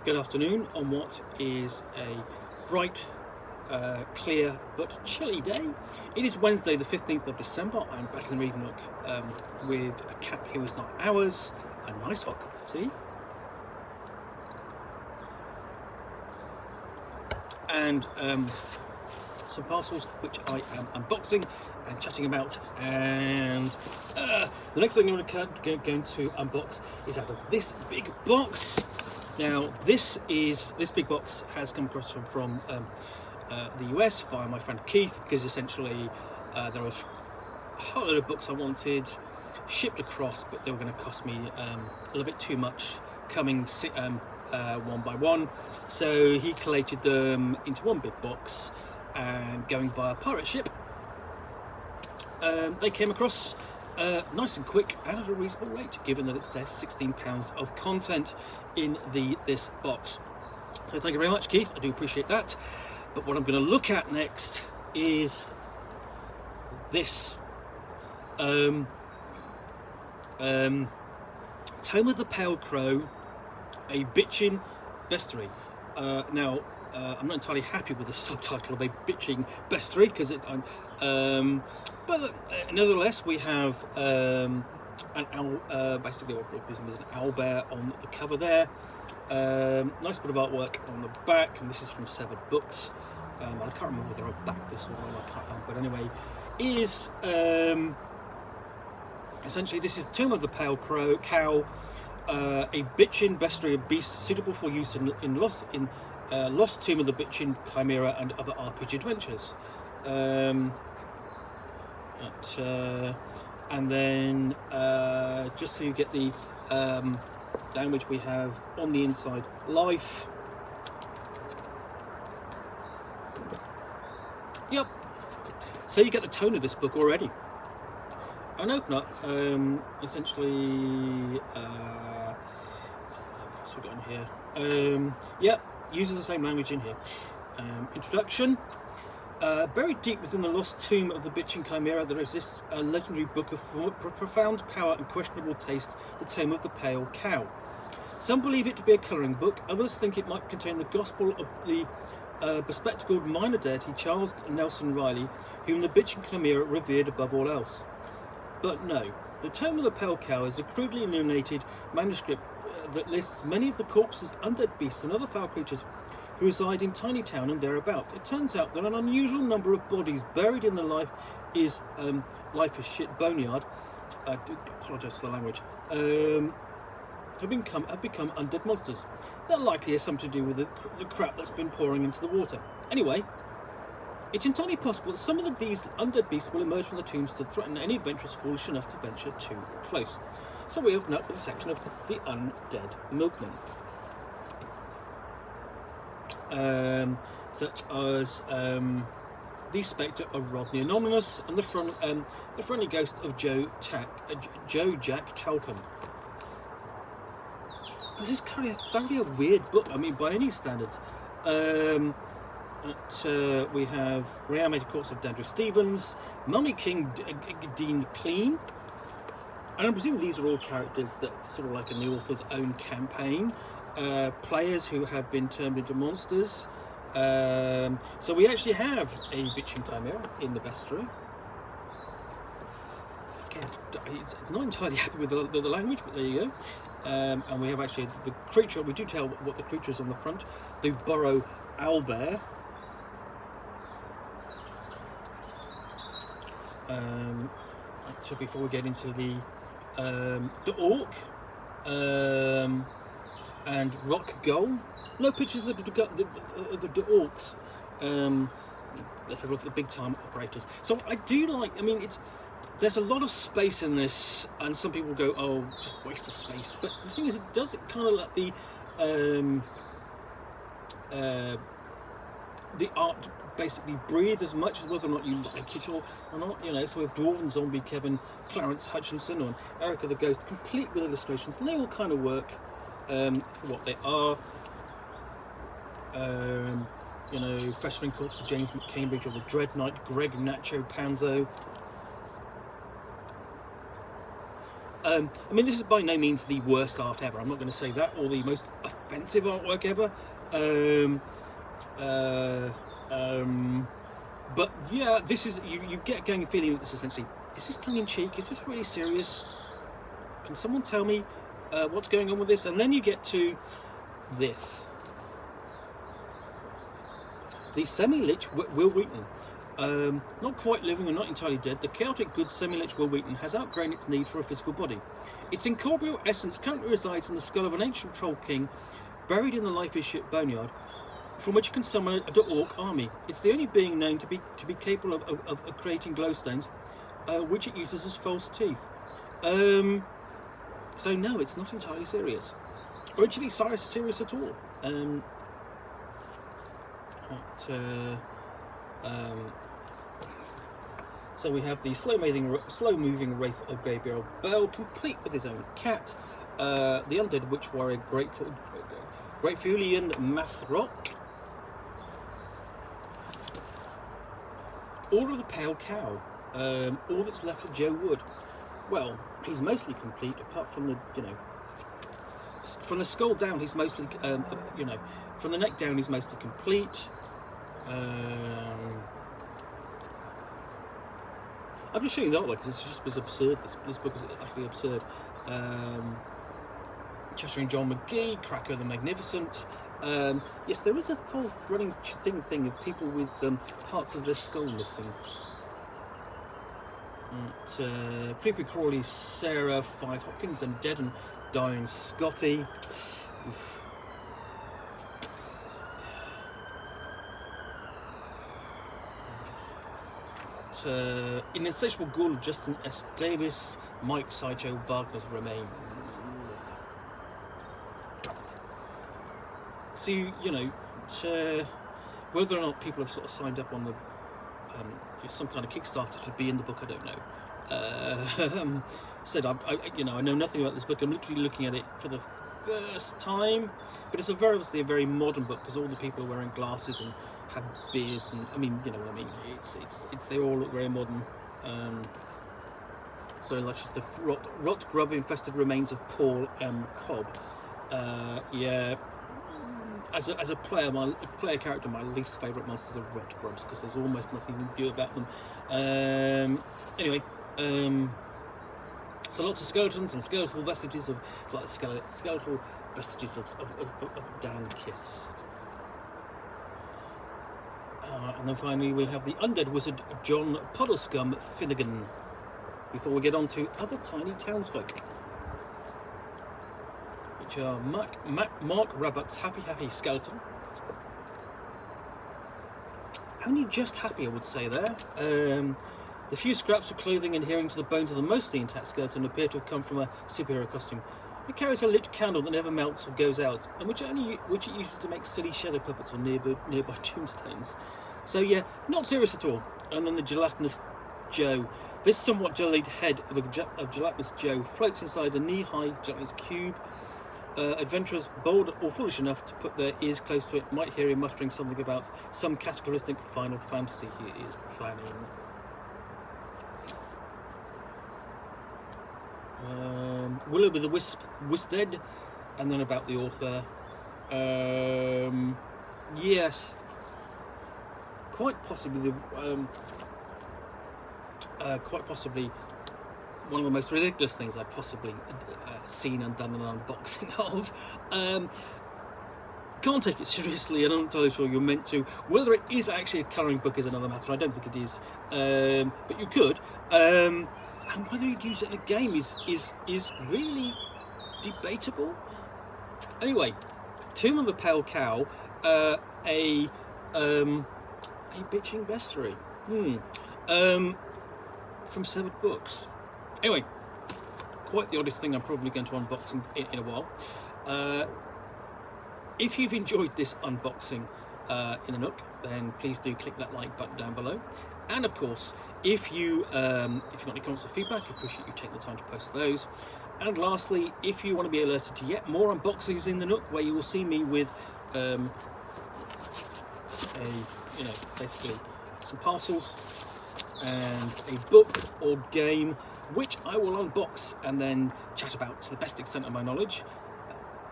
Good afternoon on what is a bright, clear but chilly day. It is Wednesday the 15th of December. I'm back in the reading nook with a cat who is not ours, a nice hot cup of tea, and some parcels which I am unboxing and chatting about. And the next thing I'm going to unbox is out of this big box. Now this big box has come across from the US via my friend Keith, because essentially there were a whole load of books I wanted shipped across, but they were going to cost me a little bit too much coming one by one. So he collated them into one big box, and going via pirate ship, they came across nice and quick and at a reasonable rate, given that there's £16 of content in this box. So thank you very much, Keith. I do appreciate that. But what I'm going to look at next is this Tome of the Pale Crow, a bitchin' bestiary. Now I'm not entirely happy with the subtitle of a bitching bestiary, because but nevertheless we have basically what is an owlbear on the cover there. Nice bit of artwork on the back, and this is from Severed Books. I can't remember whether I'll back this one, but anyway, is essentially this is Tomb of the Pale Cow, a bitchin' bestiary of beasts suitable for use in Lost Tomb of the Bitchin' Chimera and other RPG adventures. And then just so you get the language, we have on the inside life. Yep. So you get the tone of this book already. And open up, essentially, what's we got in here? Yep, uses the same language in here. Introduction. Buried deep within the lost tomb of the Bitchin' Chimera, there exists a legendary book of profound power and questionable taste, the Tome of the Pale Cow. Some believe it to be a colouring book, others think it might contain the gospel of the bespectacled minor deity Charles Nelson Riley, whom the Bitchin' Chimera revered above all else. But no, the Tome of the Pale Cow is a crudely illuminated manuscript that lists many of the corpses, undead beasts and other foul creatures who reside in Tiny Town and thereabouts. It turns out that an unusual number of bodies buried in the life is shit boneyard. I do apologise for the language. Have become undead monsters. That likely has something to do with the crap that's been pouring into the water. Anyway, it's entirely possible that some of these undead beasts will emerge from the tombs to threaten any adventurers foolish enough to venture too close. So we open up with a section of the Undead Milkmen. Such as the spectre of Rodney Anonymous and the friendly ghost of Joe Jack Talcum. This is kind of thoroughly a weird book, I mean, by any standards. We have Reanimated Corpse of Dandruff Stevens, Mummy King Dean Clean, and I'm presuming these are all characters that sort of like in the author's own campaign. Players who have been turned into monsters. So we actually have a Bitchin' Chimera in the bestiary. Again, I'm not entirely happy with the language, but there you go. And we have actually the creature. We do tell what the creature is on the front. The burrow owlbear. So before we get into the orc. And rock gull. No pictures of the orcs. Let's have a look at the big time operators. So I do like. I mean, there's a lot of space in this, and some people go, "Oh, just waste of space." But the thing is, it kind of let the art basically breathe as much as whether or not you like it or not. You know, so we have Dwarven Zombie Kevin, Clarence Hutchinson, and Erica the Ghost, complete with illustrations, and they all kind of work. For what they are. You know, Festering Corpse of James McCambridge, or the Dread Knight Greg Nacho Panzo. I mean, this is by no means the worst art ever. I'm not going to say that, or the most offensive artwork ever. But yeah, this is you get going feeling that this essentially, is this tongue in cheek? Is this really serious? Can someone tell me what's going on with this? And then you get to this. The semi-lich Will Wheaton. Not quite living and not entirely dead, the chaotic good semi-lich Will Wheaton has outgrown its need for a physical body. Its incorporeal essence currently resides in the skull of an ancient troll king buried in the life-is ship Boneyard, from which it can summon a orc army. It's the only being known to be capable of creating glowstones, which it uses as false teeth. So no, it's not entirely serious. Or actually serious at all. So we have the slow-moving wraith of Gabriel Bell, complete with his own cat, the undead witch warrior Gratefullian Mathrok, Order of the Pale Cow, all that's left of Joe Wood. Well, he's mostly complete, apart from the, from the skull down, he's mostly, from the neck down, he's mostly complete. I'm just showing the artwork because it just was absurd. This book is actually absurd. Chattering John McGee, Cracker the Magnificent. Yes, there is a whole running thing of people with parts of their skull missing. Creepy Crawley, Sarah, Five Hopkins, and Dead and Dying Scotty. Oof. In Insatiable Ghoul, Justin S. Davis, Mike Sideshow, Wagner's Remain. So, whether or not people have sort of signed up on the some kind of Kickstarter to be in the book, I don't know. I know nothing about this book. I'm literally looking at it for the first time, but it's obviously a very modern book because all the people are wearing glasses and have beards, and I mean, you know what I mean. It's they all look very modern. So much as the rot grub infested remains of Paul M. Cobb. Yeah. As a player character, my least favourite monsters are rot grubs because there's almost nothing you can do about them. Anyway, so lots of skeletons and skeletal vestiges of skeletal vestiges of Dan Kiss. And then finally we have the undead wizard John Puddlescum Finnegan. Before we get on to other tiny townsfolk, which are Mark Rabuck's Happy Skeleton. Only just happy, I would say there. The few scraps of clothing adhering to the bones of the mostly intact skeleton appear to have come from a superhero costume. It carries a lit candle that never melts or goes out, and which it uses to make silly shadow puppets on nearby tombstones. So yeah, not serious at all. And then the gelatinous Joe. This somewhat jellied head of gelatinous Joe floats inside a knee-high gelatinous cube. Adventurers bold or foolish enough to put their ears close to it might hear him muttering something about some cataclysmic Final Fantasy he is planning. Willow with the Wisp, Wisted, and then about the author. Yes, quite possibly one of the most ridiculous things I've possibly seen and done an unboxing of. Can't take it seriously, and I'm not entirely sure you're meant to. Whether it is actually a colouring book is another matter. I don't think it is, but you could. And whether you'd use it in a game is really debatable. Anyway, Tomb of the Pale Cow, a bitching bestiary. From Severed Books. Anyway, quite the oddest thing I'm probably going to unbox in a while. If you've enjoyed this unboxing in a Nook, then please do click that like button down below. And of course, if you've got any comments or feedback, I appreciate you taking the time to post those. And lastly, if you want to be alerted to yet more unboxings in the Nook, where you will see me with basically some parcels and a book or game which I will unbox and then chat about to the best extent of my knowledge.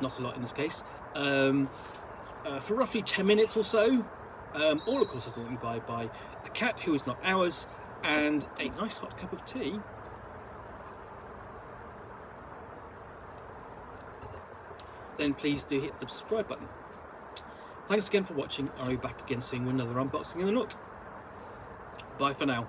Not a lot in this case. For roughly 10 minutes or so. All, of course, brought you by a cat who is not ours, and a nice hot cup of tea. Then please do hit the subscribe button. Thanks again for watching. I'll be back again soon with another unboxing in the Nook. Bye for now.